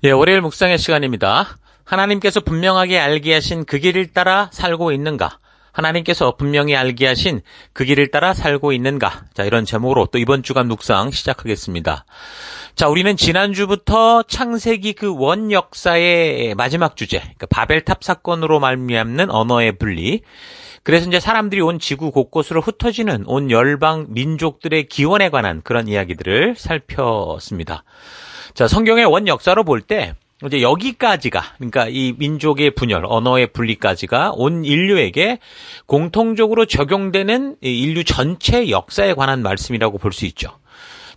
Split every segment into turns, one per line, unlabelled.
예, 월요일 묵상의 시간입니다. 하나님께서 분명하게 알게 하신 그 길을 따라 살고 있는가? 하나님께서 분명히 알게 하신 그 길을 따라 살고 있는가? 자, 이런 제목으로 또 이번 주간 묵상 시작하겠습니다. 자, 우리는 지난주부터 창세기 그 원 역사의 마지막 주제, 그러니까 바벨탑 사건으로 말미암는 언어의 분리, 그래서 이제 사람들이 온 지구 곳곳으로 흩어지는 온 열방 민족들의 기원에 관한 그런 이야기들을 살폈습니다. 자, 성경의 원 역사로 볼 때 이제 여기까지가, 그러니까 이 민족의 분열, 언어의 분리까지가 온 인류에게 공통적으로 적용되는 인류 전체 역사에 관한 말씀이라고 볼 수 있죠.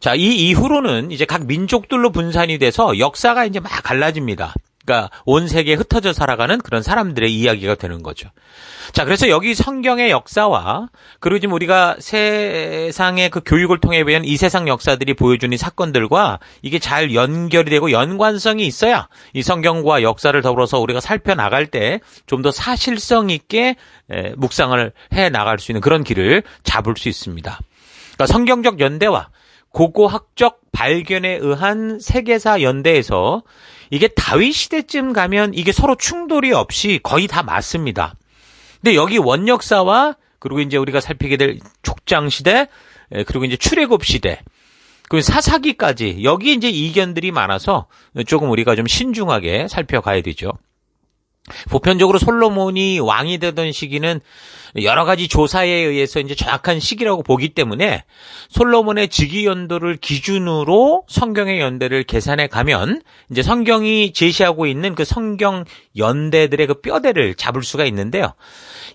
자, 이 이후로는 이제 각 민족들로 분산이 돼서 역사가 이제 막 갈라집니다. 그러니까 온 세계에 흩어져 살아가는 그런 사람들의 이야기가 되는 거죠. 자, 그래서 여기 성경의 역사와 그리고 지금 우리가 세상의 그 교육을 통해 배운 이 세상 역사들이 보여주는 이 사건들과 이게 잘 연결이 되고 연관성이 있어야 이 성경과 역사를 더불어서 우리가 살펴나갈 때 좀 더 사실성 있게 묵상을 해 나갈 수 있는 그런 길을 잡을 수 있습니다. 그러니까 성경적 연대와 고고학적 발견에 의한 세계사 연대에서 이게 다윗 시대쯤 가면 이게 서로 충돌이 없이 거의 다 맞습니다. 근데 여기 원역사와 그리고 이제 우리가 살피게 될 족장 시대, 그리고 이제 출애굽 시대, 그리고 사사기까지 여기 이제 이견들이 많아서 조금 우리가 좀 신중하게 살펴가야 되죠. 보편적으로 솔로몬이 왕이 되던 시기는 여러 가지 조사에 의해서 이제 정확한 시기라고 보기 때문에 솔로몬의 즉위 연도를 기준으로 성경의 연대를 계산해 가면 이제 성경이 제시하고 있는 그 성경 연대들의 그 뼈대를 잡을 수가 있는데요.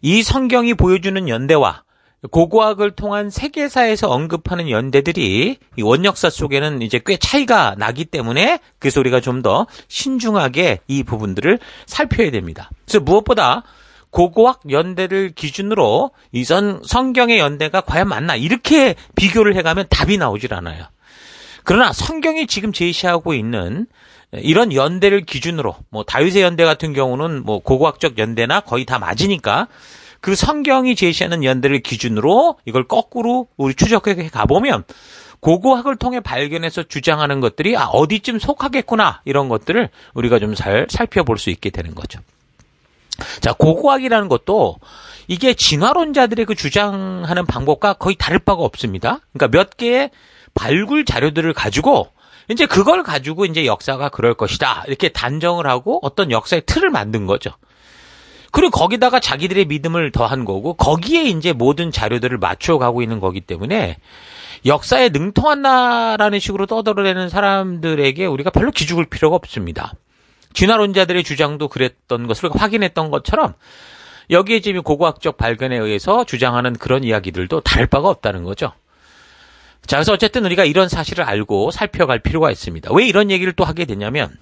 이 성경이 보여주는 연대와 고고학을 통한 세계사에서 언급하는 연대들이 이 원역사 속에는 이제 꽤 차이가 나기 때문에 그래서 우리가 좀 더 신중하게 이 부분들을 살펴야 됩니다. 그래서 무엇보다 고고학 연대를 기준으로 이전 성경의 연대가 과연 맞나 이렇게 비교를 해가면 답이 나오질 않아요. 그러나 성경이 지금 제시하고 있는 이런 연대를 기준으로 뭐 다윗의 연대 같은 경우는 뭐 고고학적 연대나 거의 다 맞으니까 그 성경이 제시하는 연대를 기준으로 이걸 거꾸로 우리 추적해 가보면 고고학을 통해 발견해서 주장하는 것들이 어디쯤 속하겠구나 이런 것들을 우리가 좀 잘 살펴볼 수 있게 되는 거죠. 자, 고고학이라는 것도 이게 진화론자들의 그 주장하는 방법과 거의 다를 바가 없습니다. 그러니까 몇 개의 발굴 자료들을 가지고 이제 그걸 가지고 이제 역사가 그럴 것이다 이렇게 단정을 하고 어떤 역사의 틀을 만든 거죠. 그리고 거기다가 자기들의 믿음을 더한 거고 거기에 이제 모든 자료들을 맞춰가고 있는 거기 때문에 역사에 능통한다라는 식으로 떠들어대는 사람들에게 우리가 별로 기죽을 필요가 없습니다. 진화론자들의 주장도 그랬던 것을 확인했던 것처럼 여기에 지금 고고학적 발견에 의해서 주장하는 그런 이야기들도 다를 바가 없다는 거죠. 자, 그래서 어쨌든 우리가 이런 사실을 알고 살펴갈 필요가 있습니다. 왜 이런 얘기를 또 하게 되냐면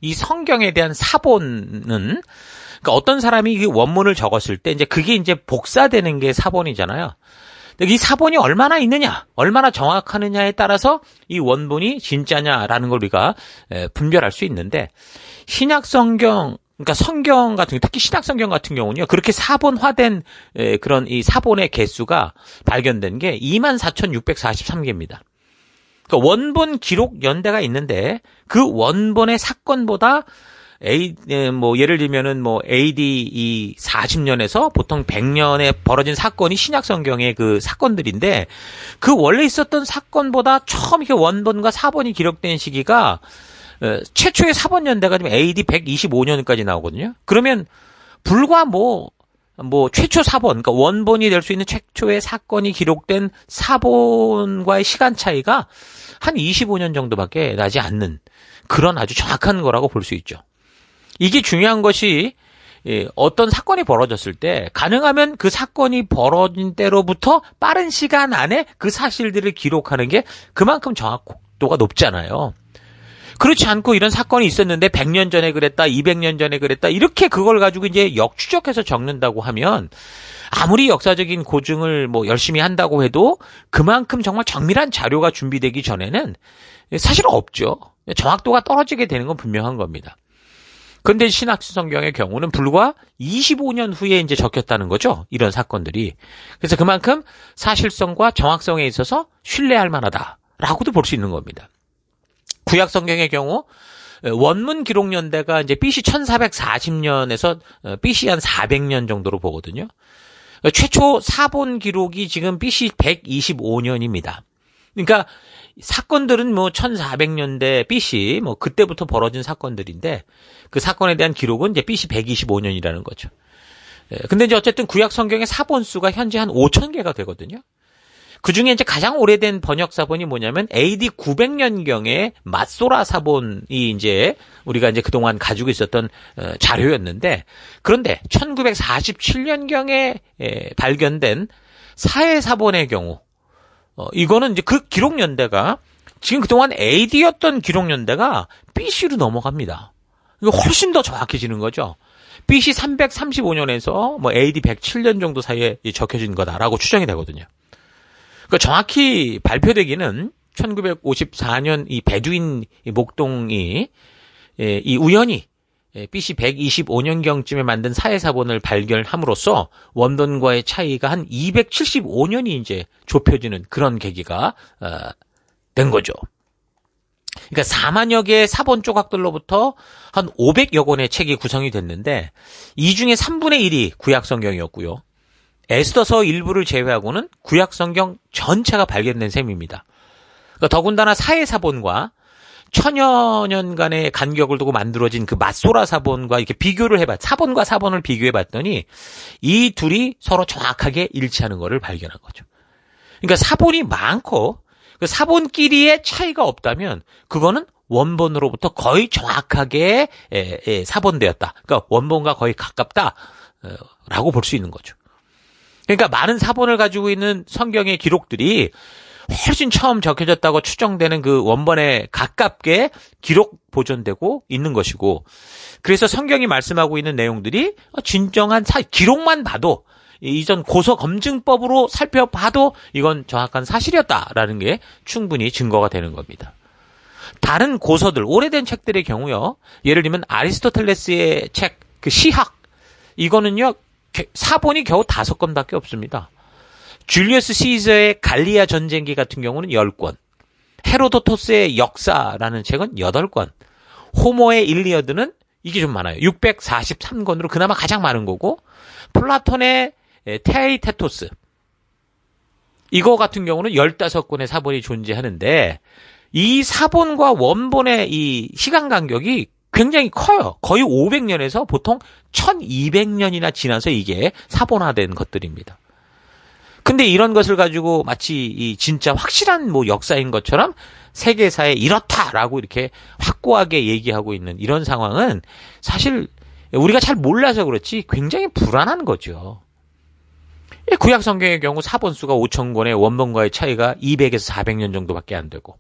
이 성경에 대한 사본은, 그러니까 어떤 사람이 이 원문을 적었을 때 이제 그게 이제 복사되는 게 사본이잖아요. 이 사본이 얼마나 있느냐, 얼마나 정확하느냐에 따라서 이 원본이 진짜냐라는 걸 우리가 분별할 수 있는데 신약 성경, 그러니까 성경 같은, 특히 신약 성경 같은 경우는요, 그렇게 사본화된 그런 이 사본의 개수가 발견된 게 24,643개입니다. 그러니까 원본 기록 연대가 있는데 그 원본의 사건보다 예를 들면은 AD 40년에서 보통 100년에 벌어진 사건이 신약 성경의 그 사건들인데 그 원래 있었던 사건보다 처음 이렇게 원본과 사본이 기록된 시기가 최초의 사본 연대가 지금 AD 125년까지 나오거든요. 그러면 불과 최초 사본, 그러니까 원본이 될 수 있는 최초의 사건이 기록된 사본과의 시간 차이가 한 25년 정도밖에 나지 않는 그런 아주 정확한 거라고 볼 수 있죠. 이게 중요한 것이 어떤 사건이 벌어졌을 때 가능하면 그 사건이 벌어진 때로부터 빠른 시간 안에 그 사실들을 기록하는 게 그만큼 정확도가 높잖아요. 그렇지 않고 이런 사건이 있었는데 100년 전에 그랬다, 200년 전에 그랬다, 이렇게 그걸 가지고 이제 역추적해서 적는다고 하면 아무리 역사적인 고증을 열심히 한다고 해도 그만큼 정말 정밀한 자료가 준비되기 전에는 사실은 없죠. 정확도가 떨어지게 되는 건 분명한 겁니다. 그런데 신약 성경의 경우는 불과 25년 후에 이제 적혔다는 거죠. 이런 사건들이. 그래서 그만큼 사실성과 정확성에 있어서 신뢰할 만하다라고도 볼 수 있는 겁니다. 구약 성경의 경우 원문 기록 연대가 이제 BC 1440년에서 BC 한 400년 정도로 보거든요. 최초 사본 기록이 지금 BC 125년입니다. 그러니까 사건들은 뭐 1400년대 BC 뭐 그때부터 벌어진 사건들인데 그 사건에 대한 기록은 이제 BC 125년이라는 거죠. 근데 이제 어쨌든 구약 성경의 사본 수가 현재 한 5,000개가 되거든요. 그 중에 이제 가장 오래된 번역 사본이 뭐냐면 AD 900년경의 맛소라 사본이 이제 우리가 이제 그동안 가지고 있었던 자료였는데, 그런데 1947년경에 발견된 사해 사본의 경우 이거는 이제 그 기록 연대가 지금 그동안 AD였던 기록 연대가 BC로 넘어갑니다. 이거 훨씬 더 정확해지는 거죠. BC 335년에서 뭐 AD 107년 정도 사이에 적혀진 거다라고 추정이 되거든요. 그러니까 정확히 발표되기는 1954년 이 베두인 목동이 이 우연히 BC 125년경쯤에 만든 사해사본을 발견함으로써 원본과의 차이가 한 275년이 이제 좁혀지는 그런 계기가 된 거죠. 그러니까 4만여 개의 사본 조각들로부터 한 500여 권의 책이 구성이 됐는데 이 중에 3분의 1이 구약 성경이었고요. 에스더서 일부를 제외하고는 구약 성경 전체가 발견된 셈입니다. 그러니까 더군다나 사해사본과 천여 년간의 간격을 두고 만들어진 그 맛소라 사본과 이렇게 비교를 사본과 사본을 비교해봤더니 이 둘이 서로 정확하게 일치하는 것을 발견한 거죠. 그러니까 사본이 많고 그 사본끼리의 차이가 없다면 그거는 원본으로부터 거의 정확하게 사본되었다. 그러니까 원본과 거의 가깝다라고 볼 수 있는 거죠. 그러니까 많은 사본을 가지고 있는 성경의 기록들이 훨씬 처음 적혀졌다고 추정되는 그 원본에 가깝게 기록 보존되고 있는 것이고, 그래서 성경이 말씀하고 있는 내용들이 진정한 기록만 봐도 이전 고서 검증법으로 살펴봐도 이건 정확한 사실이었다라는 게 충분히 증거가 되는 겁니다. 다른 고서들, 오래된 책들의 경우요, 예를 들면 아리스토텔레스의 책, 그 시학, 이거는요 사본이 겨우 5권밖에 없습니다. 줄리어스 시저의 갈리아 전쟁기 같은 경우는 10권, 헤로도토스의 역사라는 책은 8권, 호모의 일리어드는 이게 좀 많아요. 643권으로 그나마 가장 많은 거고, 플라톤의 테아이테토스, 이거 같은 경우는 15권의 사본이 존재하는데 이 사본과 원본의 이 시간 간격이 굉장히 커요. 거의 500년에서 보통 1200년이나 지나서 이게 사본화된 것들입니다. 근데 이런 것을 가지고 마치 이 진짜 확실한 뭐 역사인 것처럼 세계사에 이렇다라고 이렇게 확고하게 얘기하고 있는 이런 상황은 사실 우리가 잘 몰라서 그렇지 굉장히 불안한 거죠. 구약 성경의 경우 사본수가 5,000권의 원본과의 차이가 200에서 400년 정도밖에 안 되고,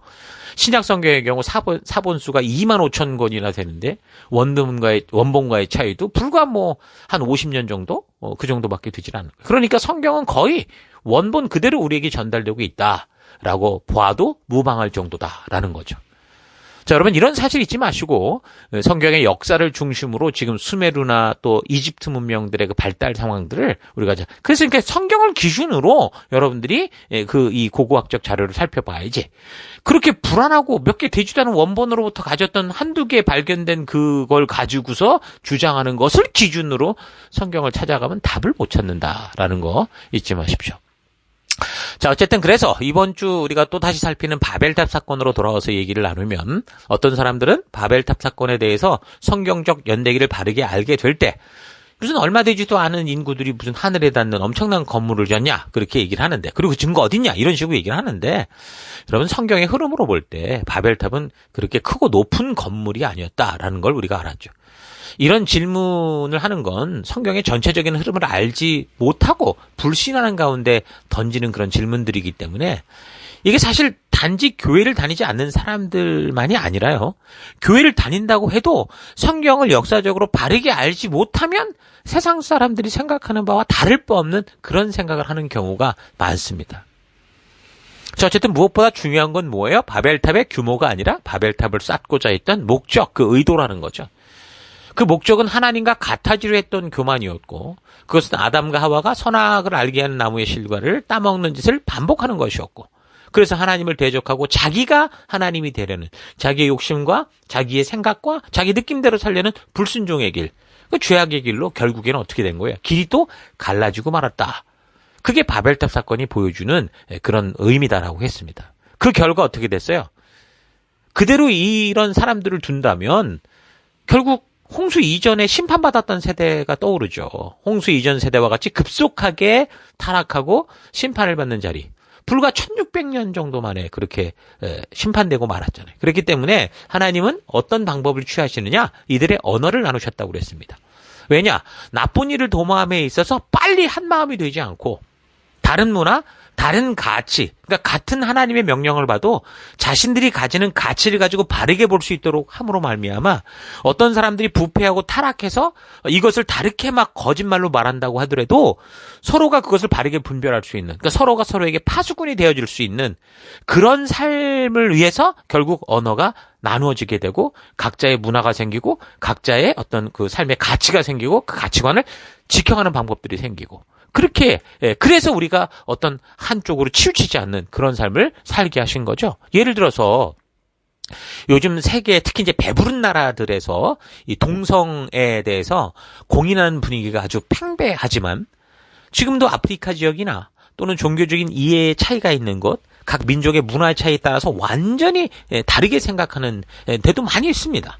신약 성경의 경우 사본수가 25,000권이나 되는데 원본과의 차이도 불과 뭐 한 50년 정도? 그 정도밖에 되질 않는 거예요. 그러니까 성경은 거의 원본 그대로 우리에게 전달되고 있다라고 보아도 무방할 정도다라는 거죠. 자, 여러분 이런 사실 잊지 마시고 성경의 역사를 중심으로 지금 수메르나 또 이집트 문명들의 그 발달 상황들을 우리가 그래서 그러니까 성경을 기준으로 여러분들이 이 고고학적 자료를 살펴봐야지. 그렇게 불안하고 몇 개 되지도 않은 원본으로부터 가졌던 한두 개 발견된 그걸 가지고서 주장하는 것을 기준으로 성경을 찾아가면 답을 못 찾는다라는 거 잊지 마십시오. 자, 어쨌든 그래서 이번 주 우리가 또 다시 살피는 바벨탑 사건으로 돌아와서 얘기를 나누면, 어떤 사람들은 바벨탑 사건에 대해서 성경적 연대기를 바르게 알게 될 때 무슨 얼마 되지도 않은 인구들이 무슨 하늘에 닿는 엄청난 건물을 졌냐 그렇게 얘기를 하는데, 그리고 그 증거 어딨냐 이런 식으로 얘기를 하는데, 여러분 성경의 흐름으로 볼 때 바벨탑은 그렇게 크고 높은 건물이 아니었다라는 걸 우리가 알았죠. 이런 질문을 하는 건 성경의 전체적인 흐름을 알지 못하고 불신하는 가운데 던지는 그런 질문들이기 때문에, 이게 사실 단지 교회를 다니지 않는 사람들만이 아니라요, 교회를 다닌다고 해도 성경을 역사적으로 바르게 알지 못하면 세상 사람들이 생각하는 바와 다를 바 없는 그런 생각을 하는 경우가 많습니다. 자, 어쨌든 무엇보다 중요한 건 뭐예요? 바벨탑의 규모가 아니라 바벨탑을 쌓고자 했던 목적, 그 의도라는 거죠. 그 목적은 하나님과 같아지려 했던 교만이었고, 그것은 아담과 하와가 선악을 알게 하는 나무의 실과를 따먹는 짓을 반복하는 것이었고, 그래서 하나님을 대적하고 자기가 하나님이 되려는 자기의 욕심과 자기의 생각과 자기 느낌대로 살려는 불순종의 길, 그 죄악의 길로 결국에는 어떻게 된 거예요? 길이 또 갈라지고 말았다. 그게 바벨탑 사건이 보여주는 그런 의미다라고 했습니다. 그 결과 어떻게 됐어요? 그대로 이런 사람들을 둔다면 결국 홍수 이전에 심판받았던 세대가 떠오르죠. 홍수 이전 세대와 같이 급속하게 타락하고 심판을 받는 자리. 불과 1600년 정도 만에 그렇게 심판되고 말았잖아요. 그렇기 때문에 하나님은 어떤 방법을 취하시느냐? 이들의 언어를 나누셨다고 그랬습니다. 왜냐? 나쁜 일을 도모함에 있어서 빨리 한 마음이 되지 않고 다른 문화, 다른 가치, 그러니까 같은 하나님의 명령을 봐도 자신들이 가지는 가치를 가지고 바르게 볼 수 있도록 함으로 말미암아 어떤 사람들이 부패하고 타락해서 이것을 다르게 막 거짓말로 말한다고 하더라도 서로가 그것을 바르게 분별할 수 있는, 그러니까 서로가 서로에게 파수꾼이 되어줄 수 있는 그런 삶을 위해서 결국 언어가 나누어지게 되고 각자의 문화가 생기고 각자의 어떤 그 삶의 가치가 생기고 그 가치관을 지켜가는 방법들이 생기고 그렇게, 그래서 우리가 어떤 한쪽으로 치우치지 않는 그런 삶을 살게 하신 거죠. 예를 들어서 요즘 세계, 특히 이제 배부른 나라들에서 이 동성애에 대해서 공인하는 분위기가 아주 팽배하지만 지금도 아프리카 지역이나 또는 종교적인 이해의 차이가 있는 곳, 각 민족의 문화의 차이에 따라서 완전히 다르게 생각하는 데도 많이 있습니다.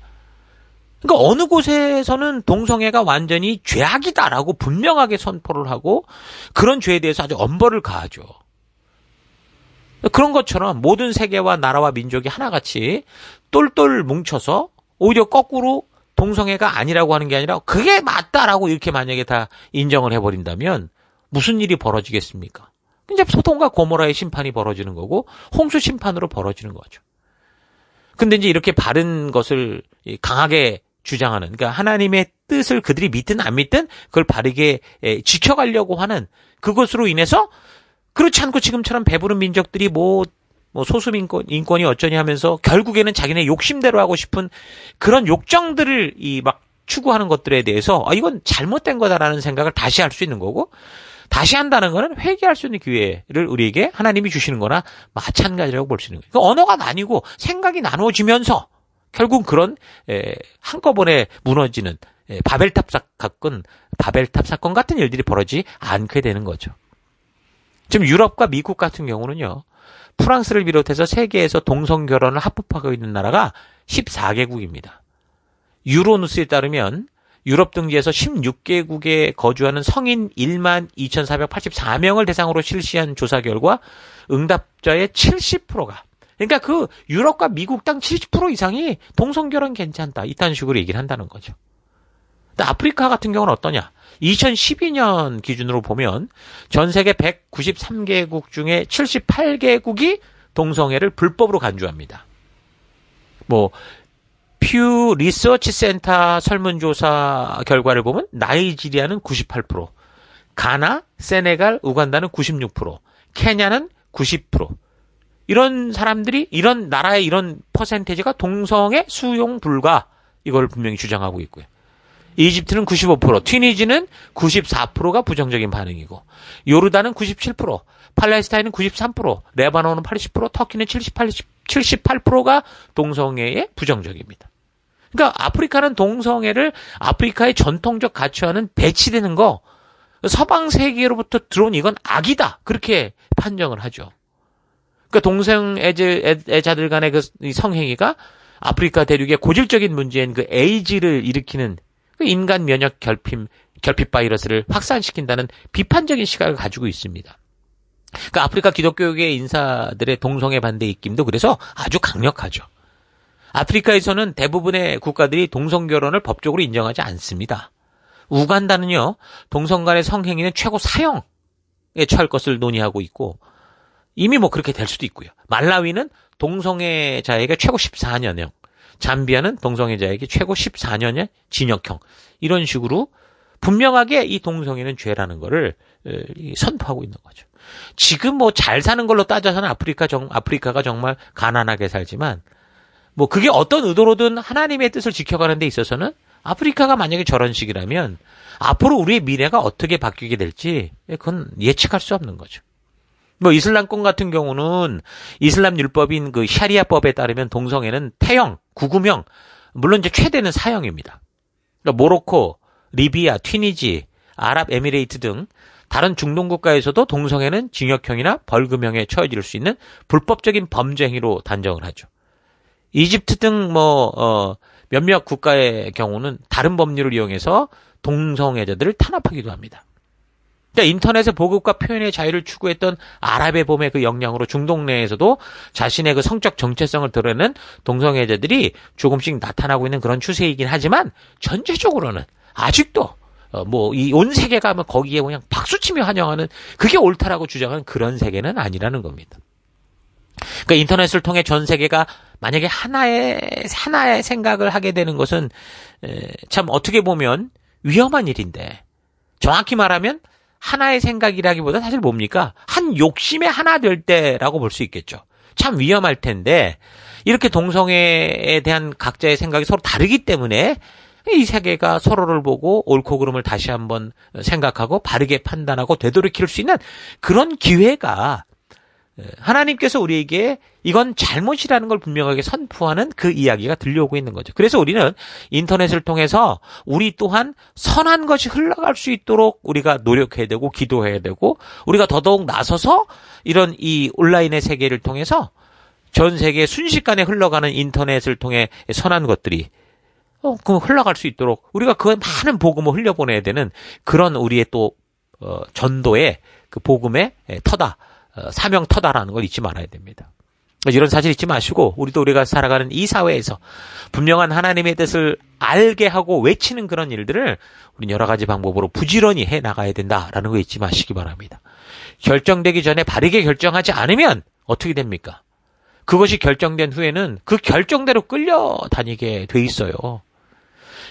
그러니까 어느 곳에서는 동성애가 완전히 죄악이다라고 분명하게 선포를 하고 그런 죄에 대해서 아주 엄벌을 가하죠. 그런 것처럼 모든 세계와 나라와 민족이 하나같이 똘똘 뭉쳐서 오히려 거꾸로 동성애가 아니라고 하는 게 아니라 그게 맞다라고 이렇게 만약에 다 인정을 해버린다면 무슨 일이 벌어지겠습니까? 이제 소돔과 고모라의 심판이 벌어지는 거고 홍수 심판으로 벌어지는 거죠. 근데 이제 이렇게 바른 것을 강하게 주장하는, 그러니까 하나님의 뜻을 그들이 믿든 안 믿든 그걸 바르게 지켜가려고 하는 그것으로 인해서 그렇지 않고 지금처럼 배부른 민족들이 뭐 소수민권이 어쩌니 하면서 결국에는 자기네 욕심대로 하고 싶은 그런 욕정들을 막 추구하는 것들에 대해서 이건 잘못된 거다라는 생각을 다시 할 수 있는 거고 다시 한다는 거는 회개할 수 있는 기회를 우리에게 하나님이 주시는 거나 마찬가지라고 볼 수 있는 거예요. 그러니까 언어가 나뉘고 생각이 나누어지면서 결국 그런 한꺼번에 무너지는 바벨탑 사건 같은 일들이 벌어지지 않게 되는 거죠. 지금 유럽과 미국 같은 경우는요. 프랑스를 비롯해서 세계에서 동성결혼을 합법화하고 있는 나라가 14개국입니다. 유로뉴스에 따르면 유럽 등지에서 16개국에 거주하는 성인 1만 2,484명을 대상으로 실시한 조사 결과 응답자의 70%가 그러니까 그 유럽과 미국 땅 70% 이상이 동성결혼 괜찮다. 이딴 식으로 얘기를 한다는 거죠. 근데 아프리카 같은 경우는 어떠냐? 2012년 기준으로 보면 전 세계 193개국 중에 78개국이 동성애를 불법으로 간주합니다. 퓨 리서치 센터 설문조사 결과를 보면 나이지리아는 98%, 가나, 세네갈, 우간다는 96%, 케냐는 90%. 이런 사람들이 이런 나라의 이런 퍼센테이지가 동성애 수용 불가 이걸 분명히 주장하고 있고요. 이집트는 95%, 튀니지는 94%가 부정적인 반응이고 요르단은 97%, 팔레스타인은 93%, 레바논은 80%, 터키는 78%가 동성애에 부정적입니다. 그러니까 아프리카는 동성애를 아프리카의 전통적 가치와는 배치되는 거 서방 세계로부터 들어온 이건 악이다 그렇게 판정을 하죠. 그러니까 동성애자들 간의 그 성행위가 아프리카 대륙의 고질적인 문제인 그 에이즈를 일으키는 그 인간 면역 결핍 바이러스를 확산시킨다는 비판적인 시각을 가지고 있습니다. 그러니까 아프리카 기독교계 인사들의 동성애 반대 입김도 그래서 아주 강력하죠. 아프리카에서는 대부분의 국가들이 동성결혼을 법적으로 인정하지 않습니다. 우간다는요, 동성 간의 성행위는 최고 사형에 처할 것을 논의하고 있고 이미 그렇게 될 수도 있고요. 말라위는 동성애자에게 최고 14년형, 잠비아는 동성애자에게 최고 14년의 징역형 이런 식으로 분명하게 이 동성애는 죄라는 거를 선포하고 있는 거죠. 지금 잘 사는 걸로 따져서는 아프리카가 정말 가난하게 살지만 그게 어떤 의도로든 하나님의 뜻을 지켜가는 데 있어서는 아프리카가 만약에 저런 식이라면 앞으로 우리의 미래가 어떻게 바뀌게 될지 그건 예측할 수 없는 거죠. 뭐 이슬람권 같은 경우는 이슬람 율법인 그 샤리아법에 따르면 동성애는 태형, 구금형, 물론 이제 최대는 사형입니다. 그러니까 모로코, 리비아, 튀니지, 아랍에미레이트 등 다른 중동 국가에서도 동성애는 징역형이나 벌금형에 처해질 수 있는 불법적인 범죄 행위로 단정을 하죠. 이집트 등 몇몇 국가의 경우는 다른 법률을 이용해서 동성애자들을 탄압하기도 합니다. 그러니까 인터넷의 보급과 표현의 자유를 추구했던 아랍의 봄의 그 영향으로 중동 내에서도 자신의 그 성적 정체성을 드러내는 동성애자들이 조금씩 나타나고 있는 그런 추세이긴 하지만 전체적으로는 아직도 이 온 세계가 거기에 그냥 박수치며 환영하는 그게 옳다라고 주장하는 그런 세계는 아니라는 겁니다. 그러니까 인터넷을 통해 전 세계가 만약에 하나의 생각을 하게 되는 것은 참 어떻게 보면 위험한 일인데 정확히 말하면 하나의 생각이라기보다 사실 뭡니까? 한 욕심의 하나 될 때라고 볼 수 있겠죠. 참 위험할 텐데 이렇게 동성애에 대한 각자의 생각이 서로 다르기 때문에 이 세계가 서로를 보고 옳고 그름을 다시 한번 생각하고 바르게 판단하고 되돌이킬 수 있는 그런 기회가 하나님께서 우리에게 이건 잘못이라는 걸 분명하게 선포하는 그 이야기가 들려오고 있는 거죠. 그래서 우리는 인터넷을 통해서 우리 또한 선한 것이 흘러갈 수 있도록 우리가 노력해야 되고 기도해야 되고 우리가 더더욱 나서서 이런 이 온라인의 세계를 통해서 전 세계 순식간에 흘러가는 인터넷을 통해 선한 것들이 흘러갈 수 있도록 우리가 그 많은 복음을 흘려보내야 되는 그런 우리의 또 전도의 그 복음의 터다. 사명 터다라는 걸 잊지 말아야 됩니다. 이런 사실 잊지 마시고 우리가 살아가는 이 사회에서 분명한 하나님의 뜻을 알게 하고 외치는 그런 일들을 우리는 여러 가지 방법으로 부지런히 해나가야 된다라는 거 잊지 마시기 바랍니다. 결정되기 전에 바르게 결정하지 않으면 어떻게 됩니까? 그것이 결정된 후에는 그 결정대로 끌려다니게 돼 있어요.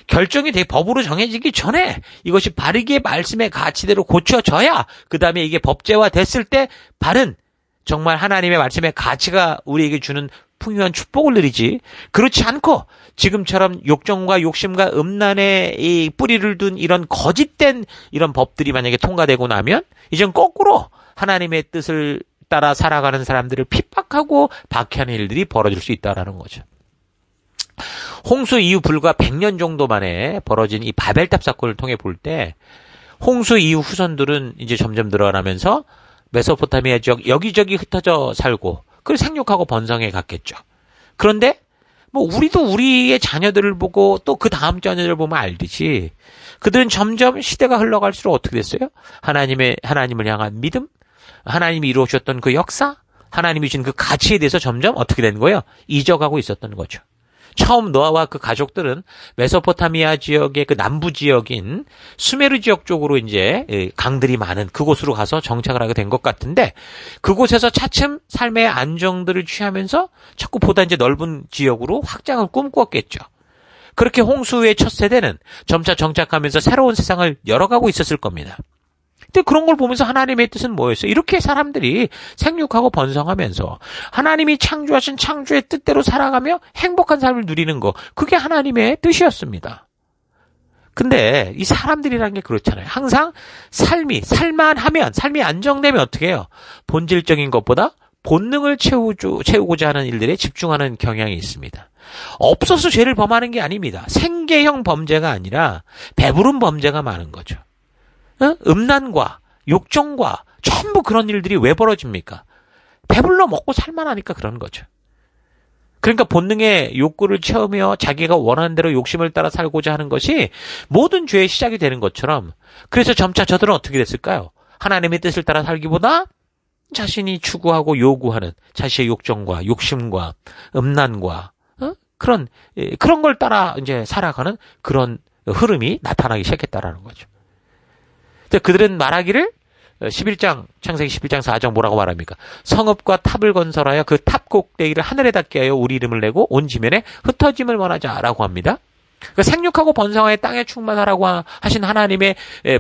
결정이 법으로 정해지기 전에 이것이 바르게 말씀의 가치대로 고쳐져야 그 다음에 이게 법제화 됐을 때 바른 정말 하나님의 말씀의 가치가 우리에게 주는 풍요한 축복을 누리지 그렇지 않고 지금처럼 욕정과 욕심과 음란의 이 뿌리를 둔 이런 거짓된 이런 법들이 만약에 통과되고 나면 이젠 거꾸로 하나님의 뜻을 따라 살아가는 사람들을 핍박하고 박해하는 일들이 벌어질 수 있다는 거죠. 홍수 이후 불과 100년 정도 만에 벌어진 이 바벨탑 사건을 통해 볼 때 홍수 이후 후손들은 이제 점점 늘어나면서 메소포타미아 지역 여기저기 흩어져 살고 그걸 생육하고 번성해 갔겠죠. 그런데 우리도 우리의 자녀들을 보고 또 그 다음 자녀들을 보면 알듯이 그들은 점점 시대가 흘러갈수록 어떻게 됐어요? 하나님을 향한 믿음, 하나님이 이루어주셨던 그 역사, 하나님이 주신 그 가치에 대해서 점점 어떻게 된 거예요? 잊어가고 있었던 거죠. 처음 노아와 그 가족들은 메소포타미아 지역의 그 남부 지역인 수메르 지역 쪽으로 이제 강들이 많은 그곳으로 가서 정착을 하게 된 것 같은데 그곳에서 차츰 삶의 안정들을 취하면서 자꾸 보다 이제 넓은 지역으로 확장을 꿈꾸었겠죠. 그렇게 홍수의 첫 세대는 점차 정착하면서 새로운 세상을 열어가고 있었을 겁니다. 근데 그런 걸 보면서 하나님의 뜻은 뭐였어요? 이렇게 사람들이 생육하고 번성하면서 하나님이 창조하신 창조의 뜻대로 살아가며 행복한 삶을 누리는 거 그게 하나님의 뜻이었습니다. 근데 이 사람들이라는 게 그렇잖아요. 항상 삶이 안정되면 어떻게 해요? 본질적인 것보다 본능을 채우고자 하는 일들에 집중하는 경향이 있습니다. 없어서 죄를 범하는 게 아닙니다. 생계형 범죄가 아니라 배부른 범죄가 많은 거죠. 음란과 욕정과 전부 그런 일들이 왜 벌어집니까? 배불러 먹고 살만하니까 그런 거죠. 그러니까 본능의 욕구를 채우며 자기가 원하는 대로 욕심을 따라 살고자 하는 것이 모든 죄의 시작이 되는 것처럼 그래서 점차 저들은 어떻게 됐을까요? 하나님의 뜻을 따라 살기보다 자신이 추구하고 요구하는 자신의 욕정과 욕심과 음란과 그런 걸 따라 이제 살아가는 그런 흐름이 나타나기 시작했다라는 거죠. 그들은 말하기를 창세기 11장 4절 뭐라고 말합니까? 성읍과 탑을 건설하여 그 탑 꼭대기를 하늘에 닿게 하여 우리 이름을 내고 온 지면에 흩어짐을 원하자라고 합니다. 그러니까 생육하고 번성하여 땅에 충만하라고 하신 하나님의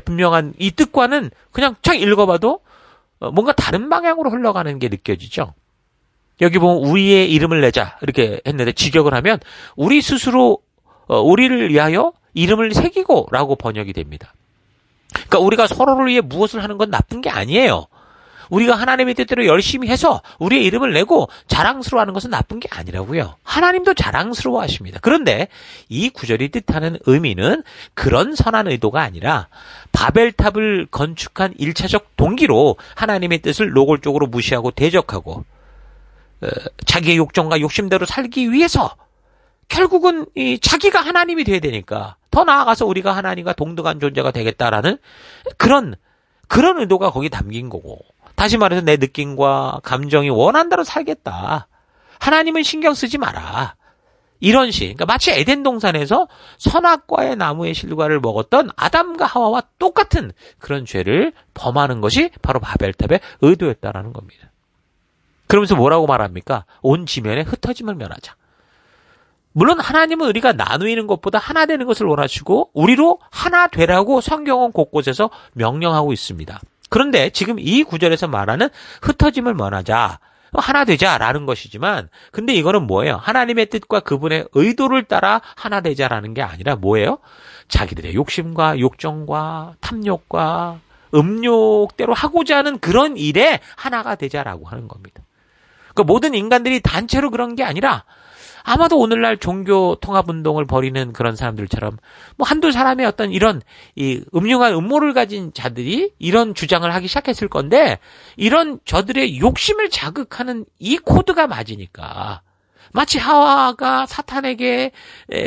분명한 이 뜻과는 그냥 쫙 읽어봐도 뭔가 다른 방향으로 흘러가는 게 느껴지죠. 여기 보면 우리의 이름을 내자 이렇게 했는데 직역을 하면 우리 스스로 우리를 위하여 이름을 새기고 라고 번역이 됩니다. 그러니까 우리가 서로를 위해 무엇을 하는 건 나쁜 게 아니에요. 우리가 하나님의 뜻대로 열심히 해서 우리의 이름을 내고 자랑스러워하는 것은 나쁜 게 아니라고요. 하나님도 자랑스러워하십니다. 그런데 이 구절이 뜻하는 의미는 그런 선한 의도가 아니라 바벨탑을 건축한 1차적 동기로 하나님의 뜻을 노골적으로 무시하고 대적하고 자기의 욕정과 욕심대로 살기 위해서 결국은 자기가 하나님이 돼야 되니까 더 나아가서 우리가 하나님과 동등한 존재가 되겠다라는 그런 의도가 거기 담긴 거고, 다시 말해서 내 느낌과 감정이 원하는 대로 살겠다. 하나님은 신경 쓰지 마라. 이런 식. 그러니까 마치 에덴 동산에서 선악과의 나무의 실과를 먹었던 아담과 하와와 똑같은 그런 죄를 범하는 것이 바로 바벨탑의 의도였다라는 겁니다. 그러면서 뭐라고 말합니까? 온 지면에 흩어짐을 면하자. 물론 하나님은 우리가 나누이는 것보다 하나 되는 것을 원하시고 우리로 하나 되라고 성경은 곳곳에서 명령하고 있습니다. 그런데 지금 이 구절에서 말하는 흩어짐을 면하자, 하나 되자라는 것이지만, 근데 이거는 뭐예요? 하나님의 뜻과 그분의 의도를 따라 하나 되자라는 게 아니라 뭐예요? 자기들의 욕심과 욕정과 탐욕과 음욕대로 하고자 하는 그런 일에 하나가 되자라고 하는 겁니다. 그러니까 모든 인간들이 단체로 그런 게 아니라 아마도 오늘날 종교 통합 운동을 벌이는 그런 사람들처럼 뭐 한두 사람의 어떤 이런 이 음흉한 음모를 가진 자들이 이런 주장을 하기 시작했을 건데, 이런 저들의 욕심을 자극하는 이 코드가 맞으니까, 마치 하와가 사탄에게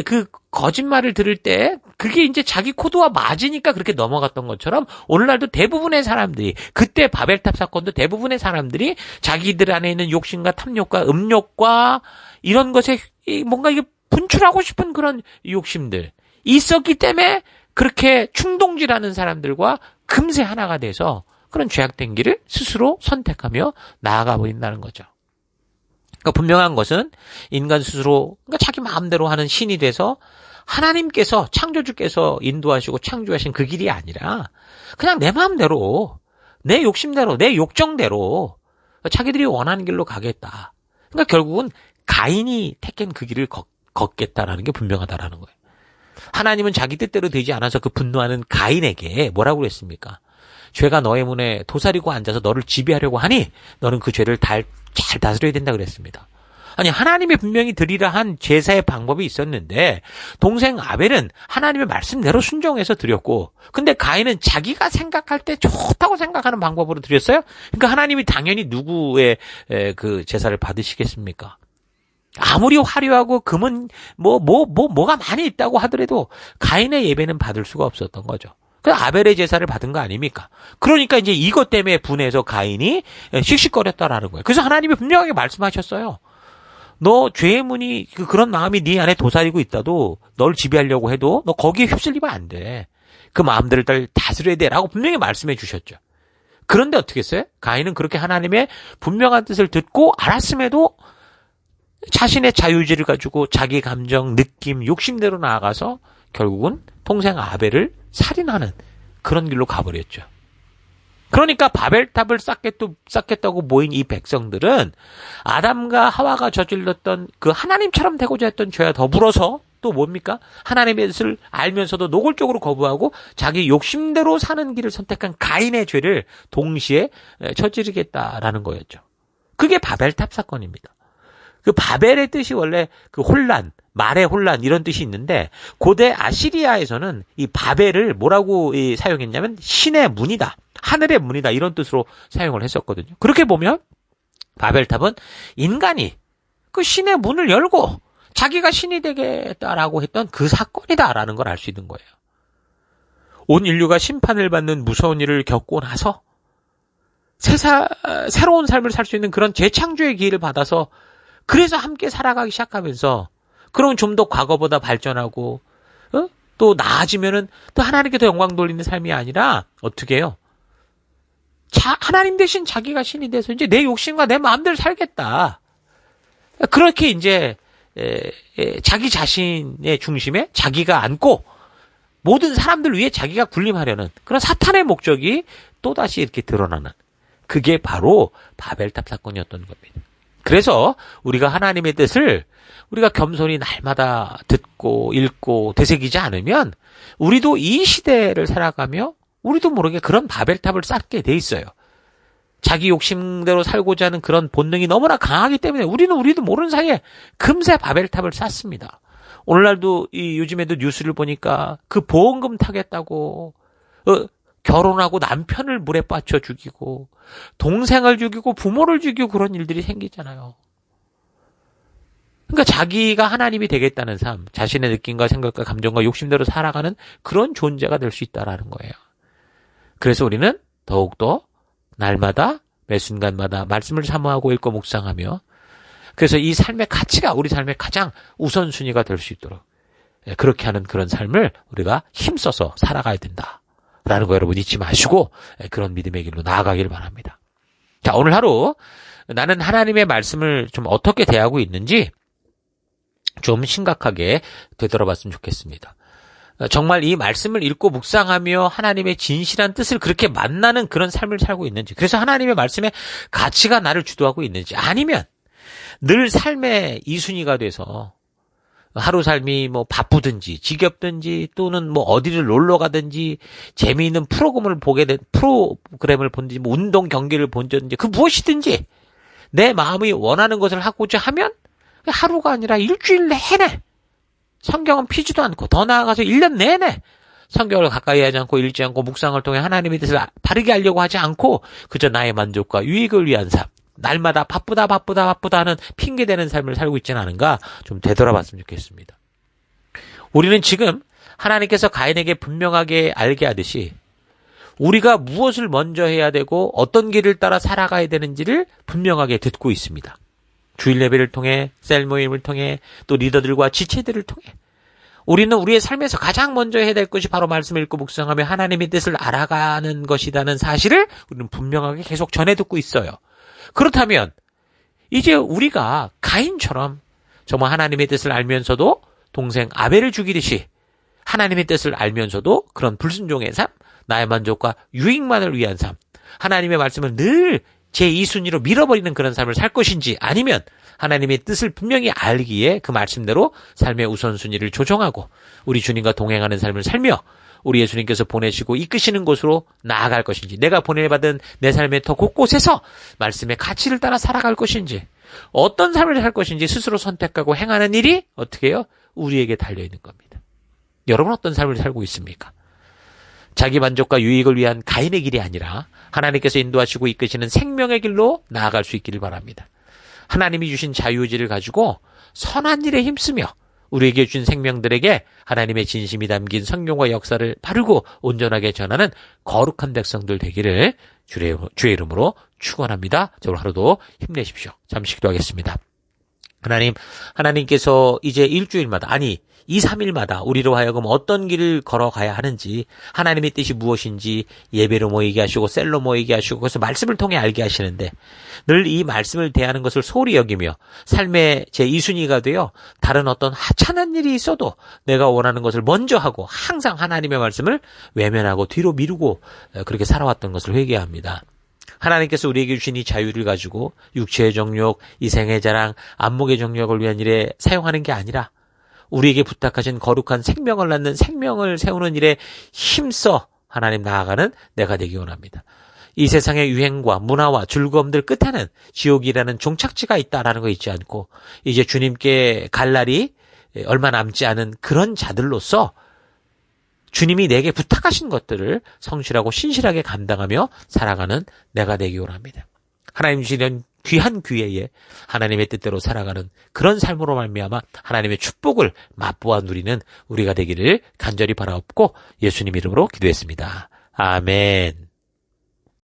그 거짓말을 들을 때 그게 이제 자기 코드와 맞으니까 그렇게 넘어갔던 것처럼, 오늘날도 대부분의 사람들이, 그때 바벨탑 사건도 대부분의 사람들이 자기들 안에 있는 욕심과 탐욕과 음욕과 이런 것에 뭔가 이게 분출하고 싶은 그런 욕심들 있었기 때문에 그렇게 충동질하는 사람들과 금세 하나가 돼서 그런 죄악된 길을 스스로 선택하며 나아가 버린다는 거죠. 그러니까 분명한 것은 인간 스스로, 그러니까 자기 마음대로 하는 신이 돼서 하나님께서, 창조주께서 인도하시고 창조하신 그 길이 아니라 그냥 내 마음대로, 내 욕심대로, 내 욕정대로 자기들이 원하는 길로 가겠다. 그러니까 결국은 가인이 택한 그 길을 걷겠다라는 게 분명하다라는 거예요. 하나님은 자기 뜻대로 되지 않아서 그 분노하는 가인에게 뭐라고 그랬습니까? 죄가 너의 문에 도사리고 앉아서 너를 지배하려고 하니 너는 그 죄를 잘 다스려야 된다 그랬습니다. 아니, 하나님이 분명히 드리라 한 제사의 방법이 있었는데 동생 아벨은 하나님의 말씀대로 순종해서 드렸고, 근데 가인은 자기가 생각할 때 좋다고 생각하는 방법으로 드렸어요. 그러니까 하나님이 당연히 누구의 그 제사를 받으시겠습니까? 아무리 화려하고 금은 뭐가 많이 있다고 하더라도 가인의 예배는 받을 수가 없었던 거죠. 그래서 아벨의 제사를 받은 거 아닙니까? 그러니까 이제 이것 때문에 분해서 가인이 씩씩거렸다라는 거예요. 그래서 하나님이 분명하게 말씀하셨어요. 너 죄의 문이, 그런 마음이 네 안에 도사리고 있다도, 널 지배하려고 해도 너 거기에 휩쓸리면 안 돼. 그 마음들을 다스려야 돼 라고 분명히 말씀해 주셨죠. 그런데 어떻게 했어요? 가인은 그렇게 하나님의 분명한 뜻을 듣고 알았음에도 자신의 자유의지를 가지고 자기 감정, 느낌, 욕심대로 나아가서 결국은 동생 아벨을 살인하는 그런 길로 가버렸죠. 그러니까 바벨탑을 쌓겠다고 모인 이 백성들은 아담과 하와가 저질렀던 그 하나님처럼 되고자 했던 죄와 더불어서 또 뭡니까? 하나님의 뜻을 알면서도 노골적으로 거부하고 자기 욕심대로 사는 길을 선택한 가인의 죄를 동시에 저지르겠다라는 거였죠. 그게 바벨탑 사건입니다. 그 바벨의 뜻이 원래 그 혼란, 말의 혼란 이런 뜻이 있는데, 고대 아시리아에서는 이 바벨을 뭐라고 사용했냐면 신의 문이다, 하늘의 문이다 이런 뜻으로 사용을 했었거든요. 그렇게 보면 바벨탑은 인간이 그 신의 문을 열고 자기가 신이 되겠다라고 했던 그 사건이다라는 걸 알 수 있는 거예요. 온 인류가 심판을 받는 무서운 일을 겪고 나서 새로운 삶을 살 수 있는 그런 재창조의 기회를 받아서, 그래서 함께 살아가기 시작하면서, 그러면 좀 더 과거보다 발전하고, 또 나아지면은 또 하나님께 더 영광 돌리는 삶이 아니라, 어떻게 해요? 하나님 대신 자기가 신이 돼서 이제 내 욕심과 내 마음대로 살겠다. 그렇게 이제, 자기 자신의 중심에 자기가 앉고, 모든 사람들 위해 자기가 군림하려는 그런 사탄의 목적이 또다시 이렇게 드러나는, 그게 바로 바벨탑 사건이었던 겁니다. 그래서 우리가 하나님의 뜻을 우리가 겸손히 날마다 듣고 읽고 되새기지 않으면 우리도 이 시대를 살아가며 우리도 모르게 그런 바벨탑을 쌓게 돼 있어요. 자기 욕심대로 살고자 하는 그런 본능이 너무나 강하기 때문에 우리도 모르는 사이에 금세 바벨탑을 쌓습니다. 오늘날도 요즘에도 뉴스를 보니까 그 보험금 타겠다고 결혼하고 남편을 물에 빠쳐 죽이고 동생을 죽이고 부모를 죽이고 그런 일들이 생기잖아요. 그러니까 자기가 하나님이 되겠다는 삶, 자신의 느낌과 생각과 감정과 욕심대로 살아가는 그런 존재가 될 수 있다라는 거예요. 그래서 우리는 더욱더 날마다 매 순간마다 말씀을 사모하고 읽고 묵상하며 그래서 이 삶의 가치가 우리 삶의 가장 우선순위가 될 수 있도록 그렇게 하는 그런 삶을 우리가 힘써서 살아가야 된다라는 거 여러분 잊지 마시고 그런 믿음의 길로 나아가길 바랍니다. 자, 오늘 하루 나는 하나님의 말씀을 좀 어떻게 대하고 있는지 좀 심각하게 되돌아봤으면 좋겠습니다. 정말 이 말씀을 읽고 묵상하며 하나님의 진실한 뜻을 그렇게 만나는 그런 삶을 살고 있는지, 그래서 하나님의 말씀의 가치가 나를 주도하고 있는지, 아니면 늘 삶의 이순위가 돼서 하루 삶이 뭐 바쁘든지 지겹든지 또는 뭐 어디를 놀러 가든지 재미있는 프로그램을 본든지 뭐 운동 경기를 본다든지 그 무엇이든지 내 마음이 원하는 것을 하고자 하면 하루가 아니라 일주일 내내 성경은 피지도 않고 더 나아가서 1년 내내 성경을 가까이 하지 않고 읽지 않고 묵상을 통해 하나님의 뜻을 바르게 알려고 하지 않고 그저 나의 만족과 유익을 위한 삶, 날마다 바쁘다 하는 핑계대는 삶을 살고 있지는 않은가 좀 되돌아봤으면 좋겠습니다. 우리는 지금 하나님께서 가인에게 분명하게 알게 하듯이 우리가 무엇을 먼저 해야 되고 어떤 길을 따라 살아가야 되는지를 분명하게 듣고 있습니다. 주일 예배를 통해, 셀 모임을 통해, 또 리더들과 지체들을 통해 우리는 우리의 삶에서 가장 먼저 해야 될 것이 바로 말씀을 읽고 묵상하며 하나님의 뜻을 알아가는 것이라는 사실을 우리는 분명하게 계속 전해 듣고 있어요. 그렇다면 이제 우리가 가인처럼 정말 하나님의 뜻을 알면서도 동생 아벨을 죽이듯이 하나님의 뜻을 알면서도 그런 불순종의 삶, 나의 만족과 유익만을 위한 삶, 하나님의 말씀을 늘 제2순위로 밀어버리는 그런 삶을 살 것인지, 아니면 하나님의 뜻을 분명히 알기에 그 말씀대로 삶의 우선순위를 조정하고 우리 주님과 동행하는 삶을 살며 우리 예수님께서 보내시고 이끄시는 곳으로 나아갈 것인지, 내가 보내받은 내 삶의 더 곳곳에서 말씀의 가치를 따라 살아갈 것인지, 어떤 삶을 살 것인지 스스로 선택하고 행하는 일이 어떻게 해요? 우리에게 달려있는 겁니다. 여러분 어떤 삶을 살고 있습니까? 자기 만족과 유익을 위한 가인의 길이 아니라 하나님께서 인도하시고 이끄시는 생명의 길로 나아갈 수 있기를 바랍니다. 하나님이 주신 자유의지를 가지고 선한 일에 힘쓰며 우리에게 주신 생명들에게 하나님의 진심이 담긴 성경과 역사를 바르고 온전하게 전하는 거룩한 백성들 되기를 주의 이름으로 축원합니다. 오늘 하루도 힘내십시오. 잠시 기도하겠습니다. 하나님께서 이제 일주일마다, 아니 2, 3일마다 우리로 하여금 어떤 길을 걸어가야 하는지, 하나님의 뜻이 무엇인지 예배로 모이게 하시고 셀로 모이게 하시고 그래서 말씀을 통해 알게 하시는데, 늘 이 말씀을 대하는 것을 소홀히 여기며 삶의 제2순위가 되어 다른 어떤 하찮은 일이 있어도 내가 원하는 것을 먼저 하고 항상 하나님의 말씀을 외면하고 뒤로 미루고 그렇게 살아왔던 것을 회개합니다. 하나님께서 우리에게 주신 이 자유를 가지고 육체의 정욕, 이생의 자랑, 안목의 정욕을 위한 일에 사용하는 게 아니라 우리에게 부탁하신 거룩한 생명을 낳는 생명을 세우는 일에 힘써 하나님 나아가는 내가 되기 원합니다. 이 세상의 유행과 문화와 즐거움들 끝에는 지옥이라는 종착지가 있다라는 거 잊지 않고 이제 주님께 갈 날이 얼마 남지 않은 그런 자들로서 주님이 내게 부탁하신 것들을 성실하고 신실하게 감당하며 살아가는 내가 되기 원합니다. 하나님 주시는 귀한 기회에 하나님의 뜻대로 살아가는 그런 삶으로 말미암아 하나님의 축복을 맛보아 누리는 우리가 되기를 간절히 바라옵고 예수님 이름으로 기도했습니다. 아멘.